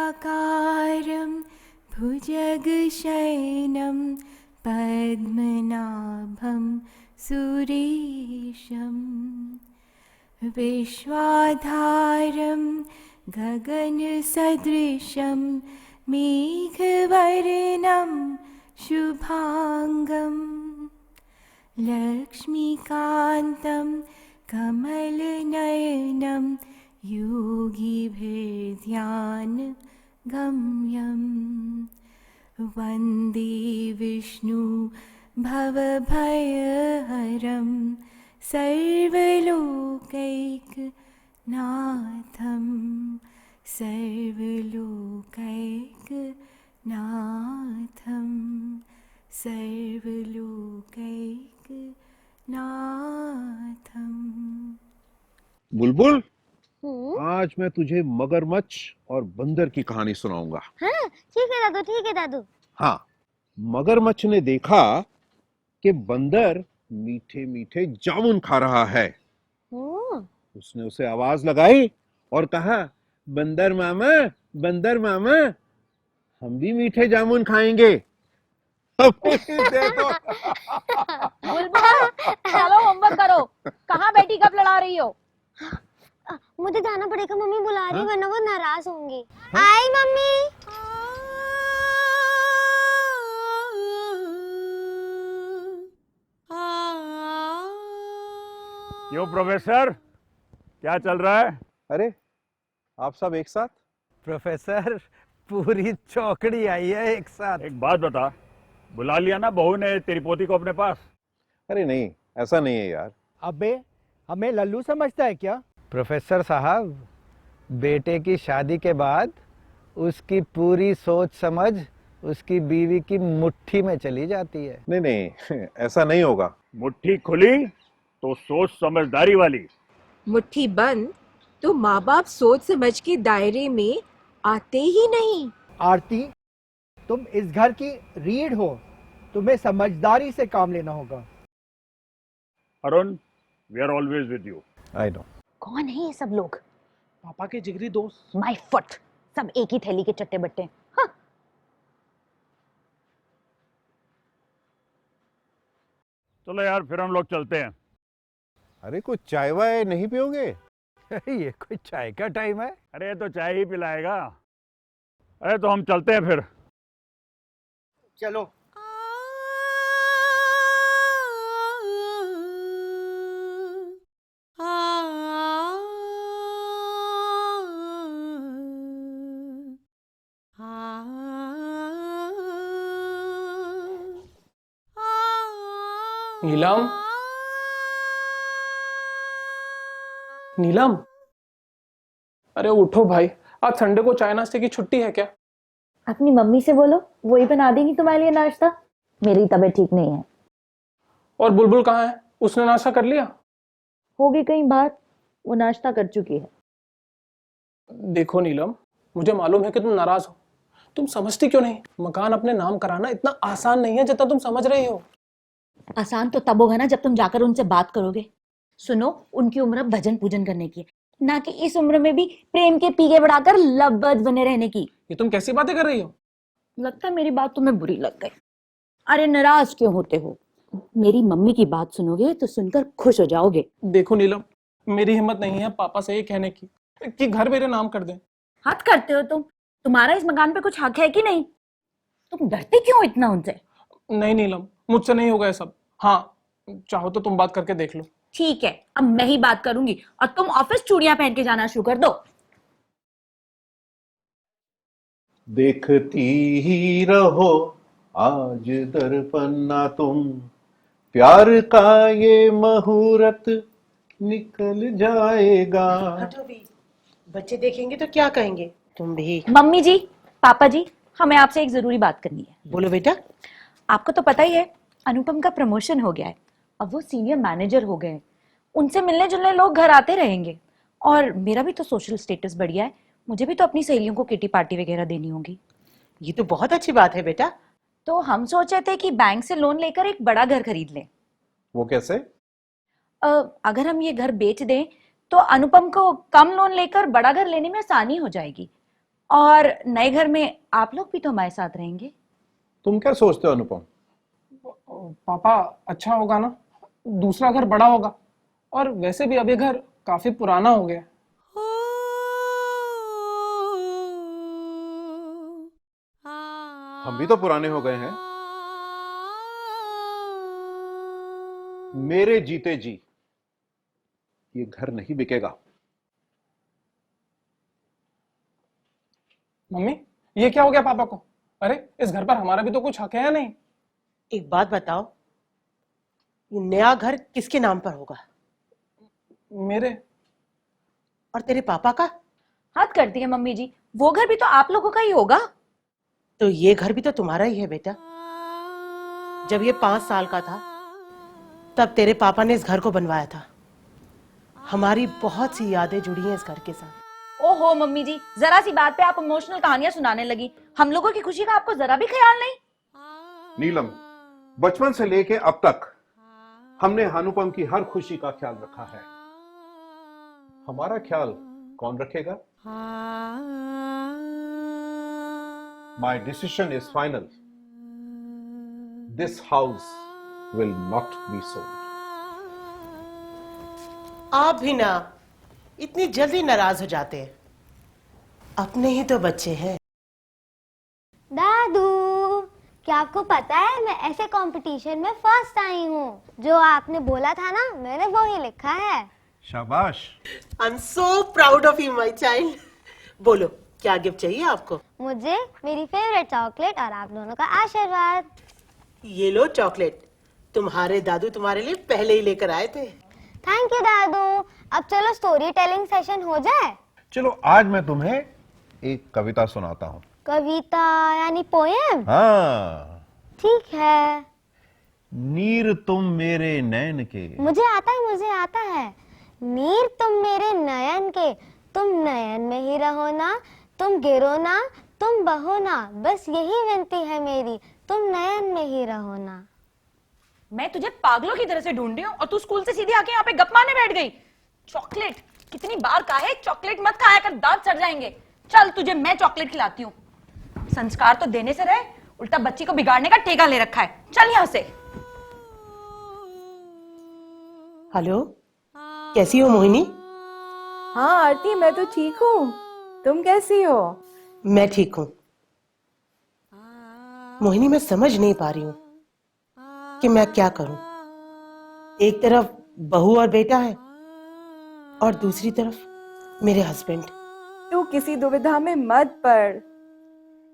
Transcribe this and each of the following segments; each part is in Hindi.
शुक्लाकारं भुजगशयनं पद्मनाभं सुरेशं विश्वाधारं गगनसदृशं मेघवर्णं शुभांगं लक्ष्मीकान्तं कमलनयनं योगिभिर्ध्यानगम्यं वन्दे विष्णु भवभयहरं सर्वलोकैकनाथं सर्वलोकैकनाथं सर्वलोकैकनाथं। बुलबुल, आज मैं तुझे मगरमच्छ और बंदर की कहानी सुनाऊंगा। हाँ, ठीक है दादू, ठीक है दादू। हाँ, मगरमच्छ ने देखा कि बंदर मीठे मीठे जामुन खा रहा है। उसने उसे आवाज लगाई और कहा, बंदर मामा, बंदर मामा, हम भी मीठे जामुन खाएंगे। दे दो। बुलबुल, चलो होमवर्क करो। कहाँ बैठी कब लड़ा रही हो? मुझे जाना पड़ेगा, मम्मी बुला रही है, वरना वो नाराज होंगी। हाँ? आई मम्मी। क्यों प्रोफेसर, क्या चल रहा है? अरे, आप सब एक साथ? प्रोफेसर, पूरी चौकड़ी आई है एक साथ। एक बात बता, बुला लिया ना बहू ने तेरी पोती को अपने पास? अरे नहीं, ऐसा नहीं है यार। अबे, हमें लल्लू समझता है क्या? प्रोफेसर साहब, बेटे की शादी के बाद उसकी पूरी सोच समझ उसकी बीवी की मुट्ठी में चली जाती है। नहीं नहीं, ऐसा नहीं होगा। मुट्ठी खुली तो सोच समझदारी वाली, मुट्ठी बंद तो माँ बाप सोच समझ के दायरे में आते ही नहीं। आरती, तुम इस घर की रीढ़ हो, तुम्हें समझदारी से काम लेना होगा। Arun, we are always with you. I know. कौन है ये सब लोग? पापा के जिगरी दोस्त। माय फुट, सब एक ही थैली के चट्टे बट्टे। हाँ। चलो यार, फिर हम लोग चलते हैं। अरे, कुछ चाय वाय नहीं पियोगे? ये कोई चाय का टाइम है? अरे तो चाय ही पिलाएगा। अरे तो हम चलते हैं फिर। चलो। नीलम, नीलम, अरे उठो भाई, आज संडे को चाय नाश्ते की छुट्टी है क्या? अपनी मम्मी से बोलो, वही बना देंगी तुम्हारे लिए नाश्ता। मेरी तबीयत ठीक नहीं है। और बुलबुल कहाँ है? उसने नाश्ता कर लिया? होगी कहीं बाहर, वो नाश्ता कर चुकी है। देखो नीलम, मुझे मालूम है कि तुम नाराज हो। तुम समझती क्यों नहीं? मकान अपने नाम कराना इतना आसान नहीं है जितना तुम समझ रही हो। आसान तो तब होगा ना जब तुम जाकर उनसे बात करोगे। सुनो, उनकी उम्र अब भजन पूजन करने की है, ना कि इस उम्र में भी प्रेम के पीके बढ़ाकर लबद बने रहने की। ये तुम कैसी बातें कर रही हो? लगता है मेरी बात तुम्हें बुरी लग गई। अरे नाराज क्यों होते हो? मेरी मम्मी की बात सुनोगे तो सुनकर खुश हो जाओगे। देखो नीलम, मेरी हिम्मत नहीं है पापा से ये कहने की कि घर मेरे नाम कर दें। हद करते हो तुम। तुम्हारा इस मकान पे कुछ हक है कि नहीं? तुम डरते क्यों इतना उनसे? नहीं नीलम, मुझसे नहीं होगा ये सब। हाँ, चाहो तो तुम बात करके देख लो। ठीक है, अब मैं ही बात करूंगी और तुम ऑफिस चूड़ियां पहन के जाना शुरू कर दो। देखती ही रहो आज दर्पण ना तुम, प्यार का ये मुहूर्त निकल जाएगा। हटो भी, बच्चे देखेंगे तो क्या कहेंगे? तुम भी। मम्मी जी, पापा जी, हमें आपसे एक जरूरी बात करनी है। बोलो बेटा। आपको तो पता ही है, अनुपम का प्रमोशन हो गया है। अब वो सीनियर मैनेजर हो गए हैं। उनसे मिलने जुलने लोग घर आते रहेंगे। और मेरा भी तो सोशल स्टेटस बढ़िया है, मुझे भी तो अपनी सहेलियों को किटी पार्टी वगैरह देनी होगी। ये तो बहुत अच्छी बात है बेटा। तो हम सोच रहे थे कि बैंक से लोन लेकर एक बड़ा घर खरीद लें। वो कैसे? अगर हम ये घर बेच दें तो अनुपम को कम लोन लेकर बड़ा घर लेने में आसानी हो जाएगी। और नए घर में आप लोग भी तो हमारे साथ रहेंगे। तुम क्या सोचते हो अनुपम? पापा अच्छा होगा ना, दूसरा घर बड़ा होगा, और वैसे भी अब ये घर काफी पुराना हो गया है। हम भी तो पुराने हो गए हैं। मेरे जीते जी ये घर नहीं बिकेगा। मम्मी, ये क्या हो गया पापा को? अरे इस घर पर हमारा भी तो कुछ हक है या नहीं? एक बात बताओ, ये नया घर किसके नाम पर होगा? मेरे। और तेरे पापा का? हद करती है मम्मी जी, वो घर भी तो आप लोगों का ही होगा। तो ये घर भी तो तुम्हारा ही है बेटा। जब ये 5 साल का था तब तेरे पापा ने इस घर को बनवाया था। हमारी बहुत सी यादें जुड़ी हैं इस घर के साथ। ओहो मम्मी जी, जरा सी बात पे आप इमोशनल कहानियां सुनाने लगी। हम लोगों की खुशी का आपको जरा भी ख्याल नहीं। नीलम, बचपन से लेके अब तक हमने अनुपम की हर खुशी का ख्याल रखा है। हमारा ख्याल कौन रखेगा? My decision is final. This house will not be sold. आप भी ना इतनी जल्दी नाराज हो जाते हैं। अपने ही तो बच्चे हैं। दादू, क्या आपको पता है मैं ऐसे कंपटीशन में फर्स्ट आई हूँ? जो आपने बोला था ना, मैंने वो ही लिखा है। शाबाश। I am so proud of you my child. बोलो, क्या गिफ्ट चाहिए आपको? मुझे मेरी फेवरेट चॉकलेट और आप दोनों का आशीर्वाद। ये लो चॉकलेट, तुम्हारे दादू तुम्हारे लिए पहले ही लेकर आए थे। थैंक यू दादू। अब चलो स्टोरी टेलिंग सेशन हो जाए। चलो आज मैं तुम्हें एक कविता सुनाता हूँ। कविता यानी पोएम? हाँ। ठीक है। नीर तुम मेरे नैन के। मुझे आता है। नीर तुम मेरे नयन के, तुम नयन में ही रहो ना, तुम गिरो ना, तुम बहो ना, बस यही विनती है मेरी, तुम नयन में ही रहो ना। मैं तुझे पागलों की तरह से ढूंढ रही हूँ और तू स्कूल से सीधे आके यहाँ पे गप मारने बैठ गई। चॉकलेट कितनी बार कहा है, चॉकलेट मत खाया कर, दांत चढ़ जाएंगे। चल तुझे मैं चॉकलेट खिलाती हूँ। संस्कार तो देने से रहे, उल्टा बच्ची को बिगाड़ने का ठेका ले रखा है। चल यहाँ से। हेलो, कैसी हो मोहिनी? हाँ आरती, मैं तो ठीक हूँ। तुम कैसी हो? मैं ठीक हूँ। मोहिनी, मैं समझ नहीं पा रही हूँ कि मैं क्या करूं। एक तरफ बहू और बेटा है और दूसरी तरफ मेरे हस्बैंड। तू किसी दुविधा में मत पड़।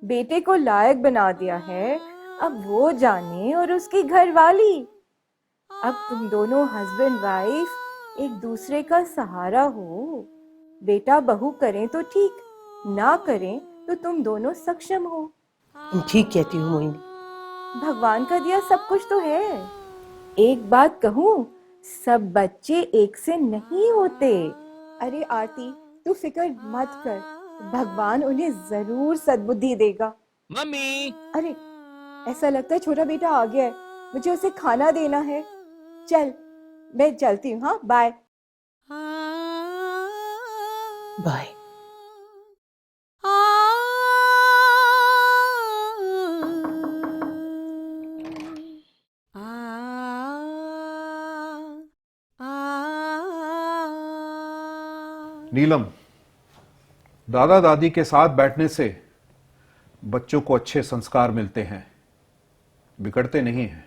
बेटे को लायक बना दिया है, अब वो जाने और उसकी घरवाली। अब तुम दोनों हस्बैंड वाइफ एक दूसरे का सहारा हो। बेटा बहू करें तो ठीक, ना करें तो तुम दोनों सक्षम हो। तुम ठीक कहती हो मोहिनी। भगवान का दिया सब कुछ तो है। एक बात कहूँ, सब बच्चे एक से नहीं होते। अरे आरती, तू फिक्र मत कर, भगवान उन्हें जरूर सद्बुद्धि देगा। मम्मी। अरे ऐसा लगता है छोटा बेटा आ गया है, मुझे उसे खाना देना है। चल मैं चलती हूँ। हाँ बाय। बाय। नीलम, दादा दादी के साथ बैठने से बच्चों को अच्छे संस्कार मिलते हैं, बिगड़ते नहीं हैं।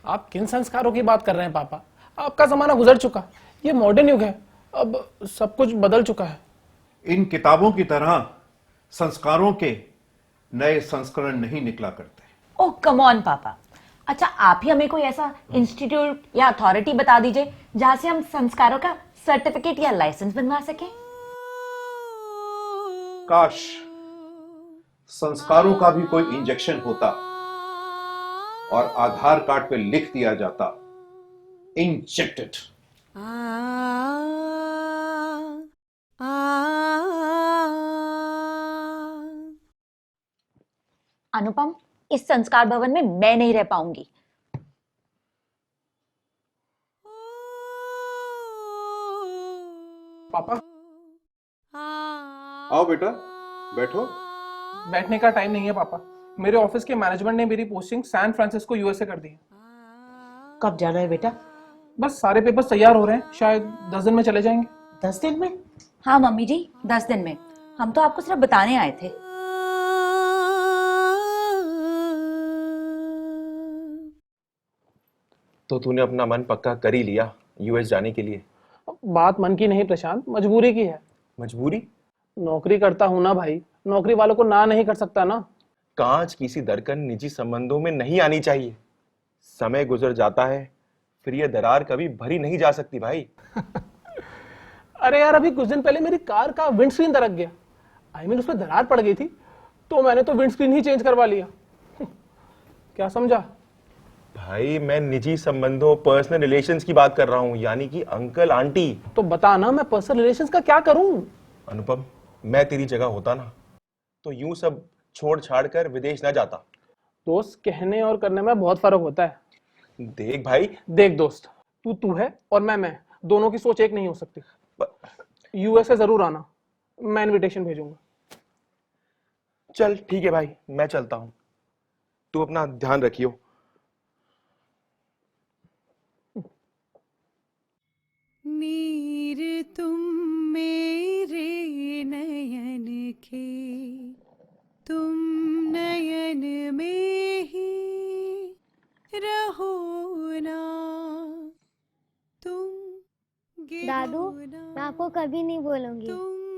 आप किन संस्कारों की बात कर रहे हैं पापा? आपका जमाना गुजर चुका, ये मॉडर्न युग है, अब सब कुछ बदल चुका है। इन किताबों की तरह संस्कारों के नए संस्करण नहीं निकला करते। ओह कम ऑन पापा। अच्छा आप ही हमें कोई ऐसा इंस्टीट्यूट या अथॉरिटी बता दीजिए जहां से हम संस्कारों का सर्टिफिकेट या लाइसेंस बनवा सकें। काश संस्कारों का भी कोई इंजेक्शन होता और आधार कार्ड पे लिख दिया जाता, इंजेक्टेड। अनुपम, इस संस्कार भवन में मैं नहीं रह पाऊंगी। पापा आओ बेटा, बैठो। बैठने का टाइम नहीं है पापा। मेरे ऑफिस के मैनेजमेंट ने मेरी पोस्टिंग सैन फ्रांसिस्को यूएसए कर दी है। कब जाना है बेटा? बस सारे पेपर्स तैयार हो रहे हैं, शायद 10 दिन में चले जाएंगे। 10 दिन में? हाँ मम्मी जी, 10 दिन में। हम तो आपको सिर्फ बताने आए थे। तो तूने अपना मन पक्का कर ही लिया यूएस जाने के लिए? बात मन की नहीं प्रशांत, मजबूरी की है। मजबूरी? नौकरी करता हूं ना भाई, नौकरी वालों को ना नहीं कर सकता ना। कांच किसी दरकन निजी संबंधों में नहीं आनी चाहिए। समय गुजर जाता है, फिर ये दरार कभी भरी नहीं जा सकती भाई। अरे यार, अभी कुछ दिन पहले मेरी कार का विंडस्क्रीन दरक गया। उस पर दरार पड़ गई थी, तो मैंने तो विंडस्क्रीन ही चेंज करवा लिया। क्या समझा? भाई मैं निजी संबंधों, पर्सनल रिलेशंस की बात कर रहा हूँ, यानी कि अंकल आंटी। तो बता ना, मैं पर्सनल रिलेशंस का क्या करूं? अनुपम, मैं तेरी जगह होता ना तो यूं सब छोड़ छाड़ कर विदेश ना जाता। दोस्त, कहने और करने में बहुत फर्क होता है। देख भाई, देख दोस्त, तू है और मैं, दोनों की सोच एक नहीं हो सकती। यूएसए जरूर आना, मैं इनविटेशन भेजूंगा। चल ठीक है भाई, मैं चलता हूँ, तू अपना ध्यान रखियो। नीर तुम मेरे नयन के, तुम नयन में ही रहो ना, तुम दादू, मैं आपको कभी नहीं बोलूंगी।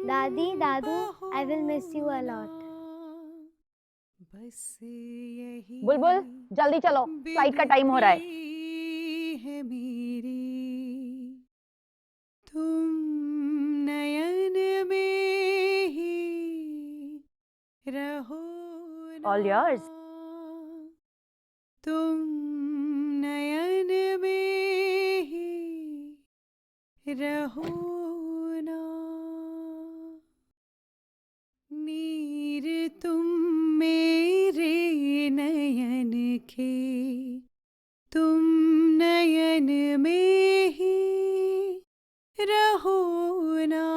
दादी, दादू, I will miss you a lot. बस यही बुलबुल, जल्दी चलो, फ्लाइट का टाइम हो रहा है। है मेरी, तुम नयन में ही रहो ना, All yours. तुम नयन में ही रहो ना, नीर तुम मेरे नयन के, तुम नयन में ही रहो ना।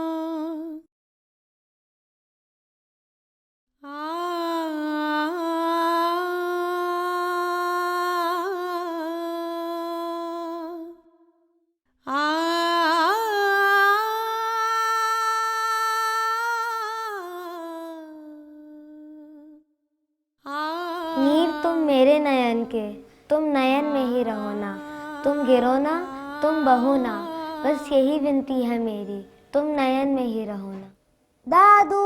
नीर तुम मेरे नयन के, तुम नयन में ही रहो ना, तुम गिरो ना, तुम बहो ना, बस यही विनती है मेरी, तुम नयन में ही रहो ना। दादू!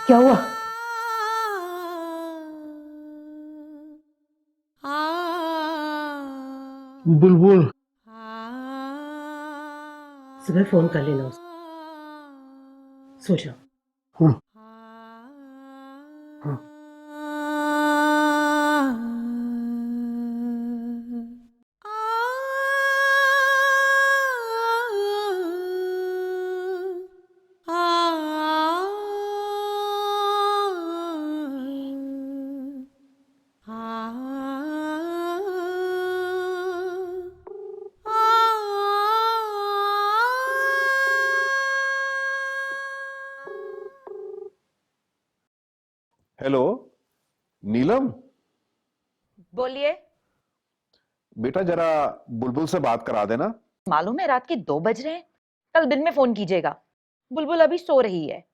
क्या हुआ? बुलबुल, सुबह फोन कर लेना उसको। सो जाओ। हेलो नीलम, बोलिए। बेटा जरा बुलबुल से बात करा देना। मालूम है रात के 2 बज रहे हैं, कल दिन में फोन कीजिएगा। बुलबुल अभी सो रही है।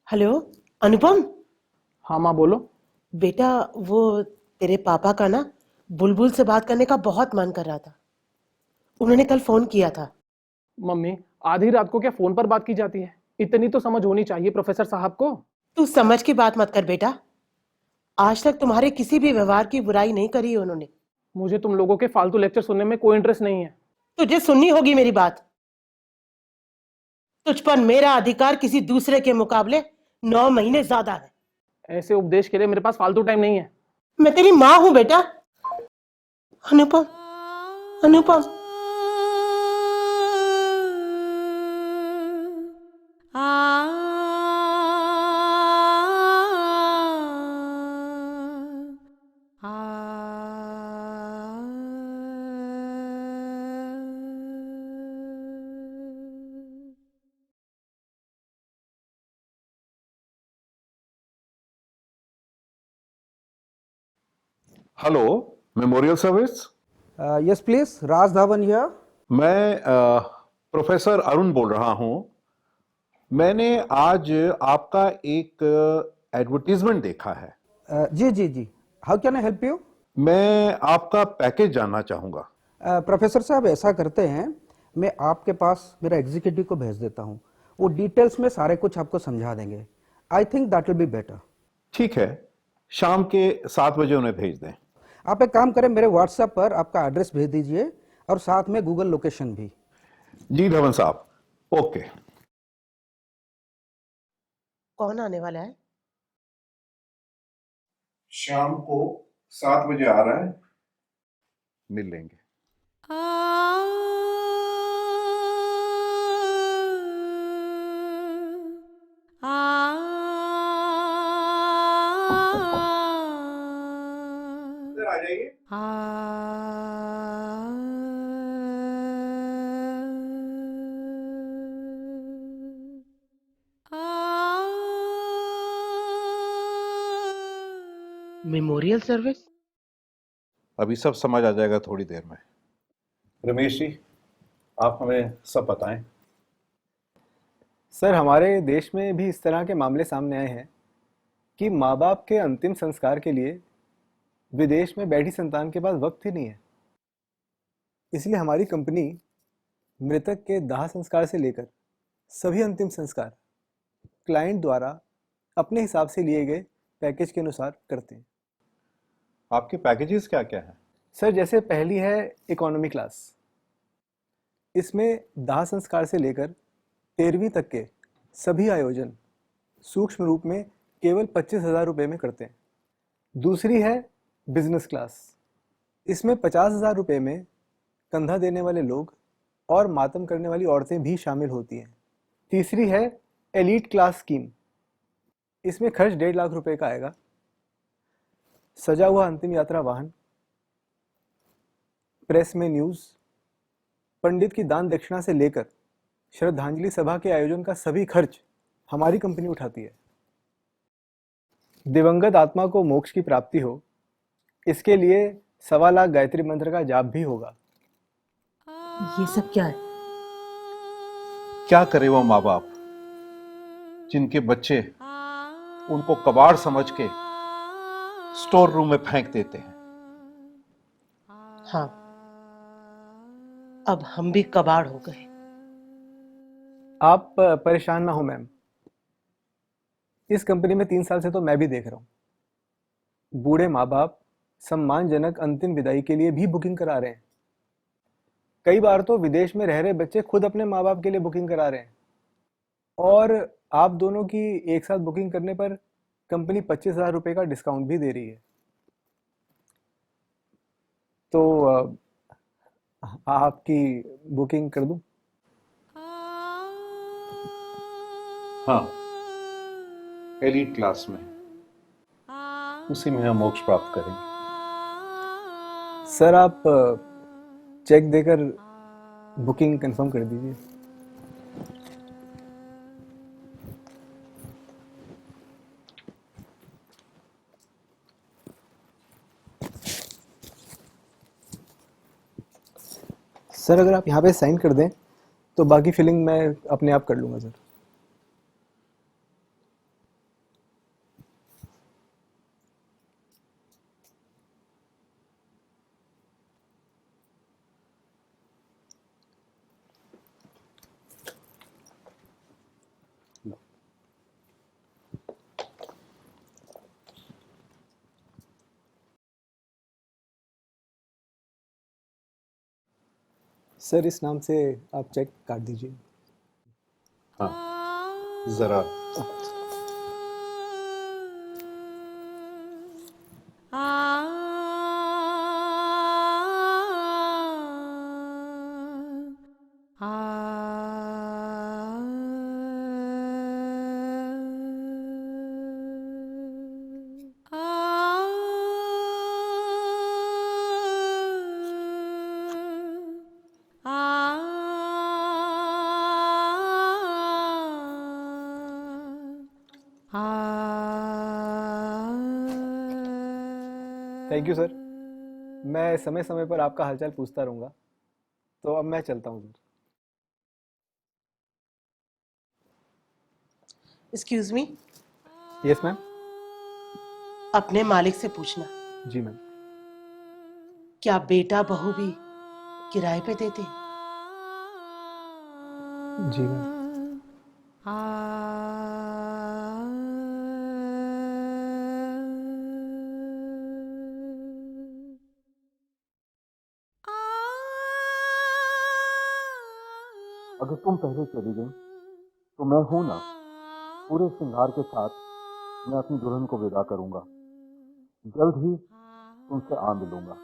हेलो अनुपम। हाँ माँ, बोलो। बेटा, वो तेरे पापा का ना बुलबुल से बात करने का बहुत मन कर रहा था। उन्होंने कल फोन किया था। मम्मी, आधी रात को क्या फोन पर बात की जाती है? इतनी तो समझ होनी चाहिए प्रोफेसर साहब को। तू समझ की बात मत कर बेटा। आज तक तुम्हारे किसी भी व्यवहार की बुराई नहीं करी उन्होंने। मुझे तुम लोगों के फालतू लेक्चर सुनने में कोई इंटरेस्ट नहीं है। तुझे सुननी होगी मेरी बात। तुझ पर मेरा अधिकार किसी दूसरे के मुकाबले 9 महीने ज्यादा है। ऐसे उपदेश के लिए मेरे पास फालतू टाइम नहीं है। मैं तेरी माँ हूं बेटा। Anupam, Anupam, hello, memorial service. Yes please, Raj Dhawan here. मैं प्रोफेसर अरुण बोल रहा हूं। मैंने आज आपका एक एडवर्टीजमेंट देखा है। जी जी जी, how can I help you? मैं आपका पैकेज जानना चाहूंगा। प्रोफेसर साहब, ऐसा करते हैं, मैं आपके पास मेरा एग्जीक्यूटिव को भेज देता हूँ, वो डिटेल्स में सारे कुछ आपको समझा देंगे। I think that will be better. ठीक है, शाम के 7 बजे उन्हें भेज दें। आप एक काम करें, मेरे व्हाट्सएप पर आपका एड्रेस भेज दीजिए और साथ में गूगल लोकेशन भी। जी धवन साहब, ओके। कौन आने वाला है? शाम को 7 बजे आ रहा है, मिल लेंगे। इधर आ जाइए। Memorial service? अभी सब समझ आ जाएगा थोड़ी देर में। रमेश जी, आप हमें सब बताएं। सर, हमारे देश में भी इस तरह के मामले सामने आए हैं कि माँ बाप के अंतिम संस्कार के लिए विदेश में बैठी संतान के पास वक्त ही नहीं है। इसलिए हमारी कंपनी मृतक के दाह संस्कार से लेकर सभी अंतिम संस्कार क्लाइंट द्वारा अपने हिसाब से लिए गए पैकेज के अनुसार करते हैं। आपके पैकेजेस क्या क्या हैं? सर, जैसे पहली है इकोनॉमी क्लास। इसमें दाह संस्कार से लेकर 13वीं तक के सभी आयोजन सूक्ष्म रूप में केवल 25,000 रुपये में करते हैं। दूसरी है बिजनेस क्लास। इसमें 50,000 रुपये में कंधा देने वाले लोग और मातम करने वाली औरतें भी शामिल होती हैं। तीसरी है एलीट क्लास स्कीम। इसमें खर्च 1.5 लाख रुपए का आएगा। सजा हुआ अंतिम यात्रा वाहन, प्रेस में न्यूज़, पंडित की दान दक्षिणा से लेकर श्रद्धांजलि सभा के आयोजन का सभी खर्च हमारी कंपनी उठाती है। दिवंगत आत्मा को मोक्ष की प्राप्ति हो, इसके लिए 1.25 लाख गायत्री मंत्र का जाप भी होगा। ये सब क्या है? क्या करे वो माँ बाप जिनके बच्चे उनको कबाड़ समझ के स्टोर रूम में फेंक देते हैं। हाँ, अब हम भी कबाड़ हो गए। आप परेशान ना हो मैम, इस कंपनी में 3 साल से तो मैं भी देख रहा हूँ बूढ़े माँ बाप सम्मानजनक अंतिम विदाई के लिए भी बुकिंग करा रहे हैं। कई बार तो विदेश में रह रहे बच्चे खुद अपने माँ बाप के लिए बुकिंग करा रहे हैं। और आप दोनों की एक साथ बुकिंग करने पर कंपनी 25,000 रुपये का डिस्काउंट भी दे रही है। तो आपकी बुकिंग कर दूं? हाँ, एलीट क्लास में, उसी में हम मोक्ष प्राप्त करेंगे। सर, आप चेक देकर बुकिंग कंफर्म कर दीजिए। सर, अगर आप यहाँ पे साइन कर दें तो बाकी फिलिंग मैं अपने आप कर लूँगा सर। सर, इस नाम से आप चेक काट दीजिए। हाँ, जरा। Thank you sir. मैं समय समय पर आपका हालचाल पूछता रहूँगा। तो अब मैं चलता हूँ sir. Excuse me, yes ma'am. अपने मालिक से पूछना जी मैम। क्या बेटा बहू भी किराए पे देते? जी मैम। अगर तुम पहले चली गई तो मैं हूं ना, पूरे श्रृंगार के साथ मैं अपनी दुल्हन को विदा करूंगा। जल्द ही तुमसे आ मिलूंगा।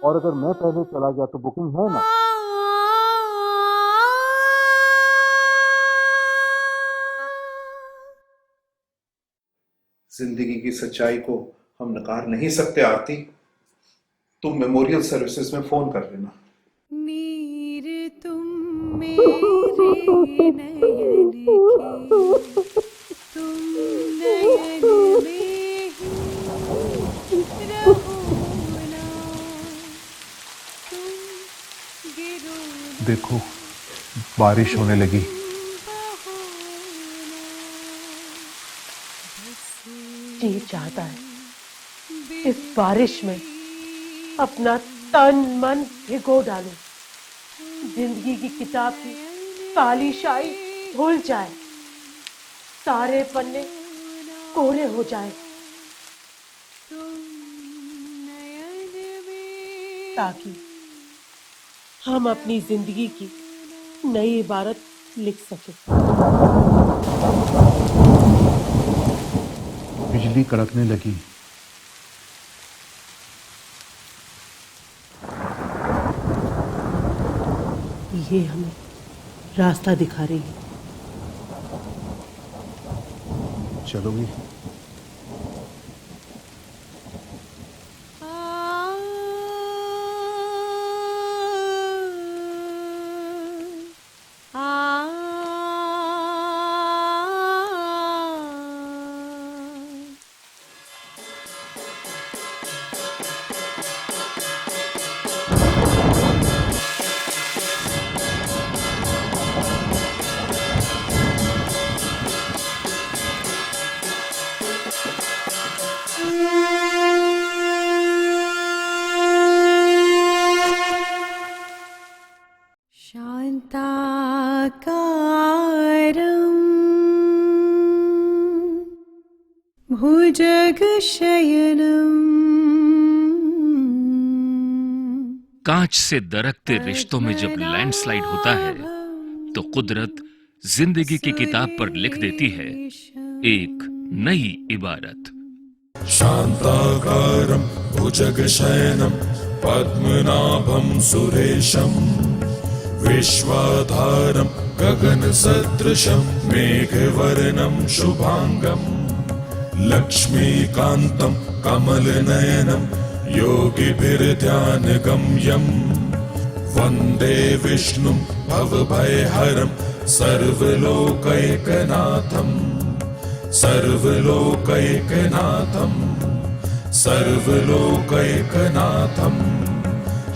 और अगर मैं पहले चला गया तो बुकिंग है ना। जिंदगी की सच्चाई को हम नकार नहीं सकते आरती। तुम मेमोरियल सर्विसेज में फोन कर लेना। नीर तुम मेरे नयन के, तुम नयन में ही रहो ना, तुम गिरो ना, देखो बारिश होने लगी। जी चाहता है इस बारिश में अपना तन मन भिगो डालूं, जिंदगी की किताब की काली शाही धुल जाए, सारे पन्ने कोरे हो जाए, ताकि हम अपनी जिंदगी की नई इबारत लिख सकें। बिजली कड़कने लगी। ये हमें रास्ता दिखा रही है। चलोगी? शान्ताकारं भुजगशयनम्। कांच से दरकते रिश्तों में जब लैंडस्लाइड होता है तो कुदरत जिंदगी की किताब पर लिख देती है एक नई इबारत। शान्ताकारं भुजगशयनं पद्मनाभं सुरेशं, विश्वाधारं गगनसदृशं मेघवर्णं शुभांगं, लक्ष्मीकान्तं कमलनयनं योगिभिर्ध्यानगम्यं, वन्दे विष्णुं भवभयहरं सर्वलोकैकनाथं, सर्वलोकैकनाथं, सर्वलोकैकनाथं।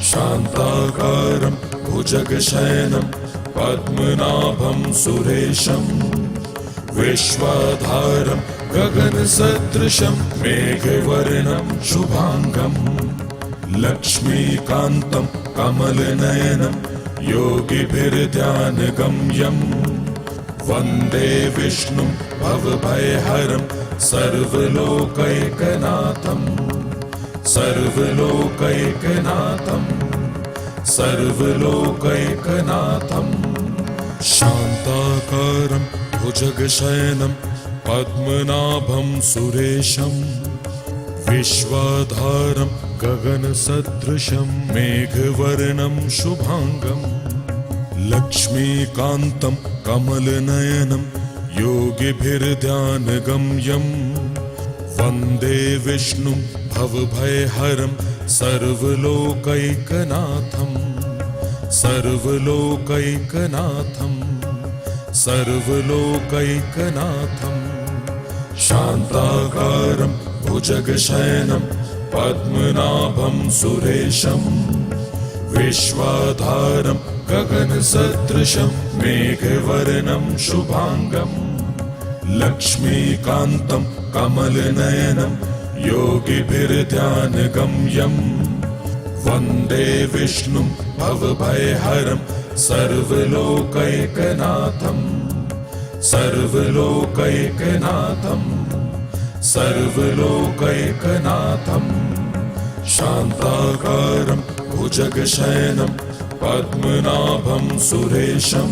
शान्ताकारं भुजगशयनं पद्मनाभं सुरेशं, विश्वाधारं गगनसदृशं मेघवर्णं शुभांगं, लक्ष्मीकान्तं कमलनयनं योगिभिर्ध्यानगम्यं, वन्दे विष्णुं भवभयहरं सर्वलोकैकनाथं, सर्वलोकैकनाथं, सर्वलोकैकनाथं। शान्ताकारं भुजगशयनं पद्मनाभं सुरेशं, विश्वाधारं गगनसदृशं मेघवर्णं शुभांगं, लक्ष्मीकान्तं कमलनयनं योगिभिर्ध्यानगम्यं, वन्दे विष्णुं भवभयहरं सर्वलोकैकनाथं, सर्वलोकैकनाथं, सर्वलोकैकनाथं। शान्ताकारं भुजगशयनं पद्मनाभं सुरेशं विश्वाधारं गगनसदृशं मेघवर्णं शुभांगं लक्ष्मीकान्तं कमलनयनं योगिभिर्ध्यानगम्यं वन्दे विष्णुं भवभयहरं सर्वलोकैकनाथं सर्वलोकैकनाथं सर्वलोकैकनाथं शान्ताकारं भुजगशयनं पद्मनाभं सुरेशं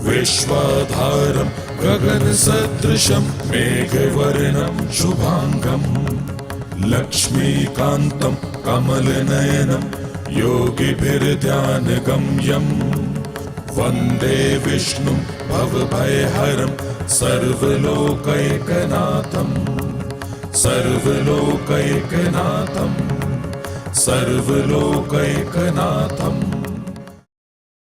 विश्वाधारं गगनसदृशं मेघवर्णं शुभांगं लक्ष्मीकान्तं कमलनयनं योगिभिर्ध्यानगम्यं वन्दे विष्णुं भवभयहरं सर्वलोकैकनाथं सर्वलोकैकनाथं सर्वलोकैकनाथं